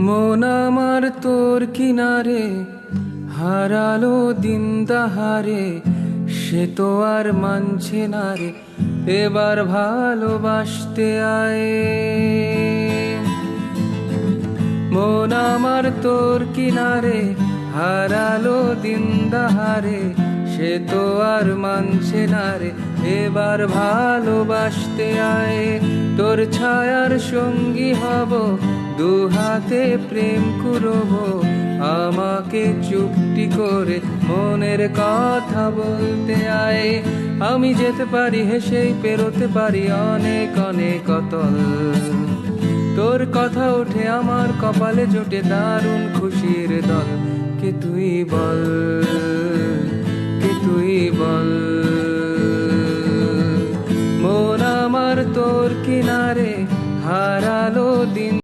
মন আমার তোর কিনারে হারালো দিন দাহারে, সে তো আর মানছে না রে, এবার ভালোবাসতে আয়। মন আমার তোর কিনারে হারালো দিন দাহারে, সে তো আর মানছে না রে, এবার ভালোবাসতে আয়। তোর ছায়ার সঙ্গী হব, দু হাতে প্রেম করব, আমাকে চুপটি করে মনের কথা বলতে আয়। আমি যেতে পারি হেসেই পেরোতে পারি অনেক অনেক অতল, তোর কথা উঠে আমার কপালে জোটে দারুণ খুশির দল। কে তুই বল, কে তুই বল। মন আমার তোর কিনারে হারালো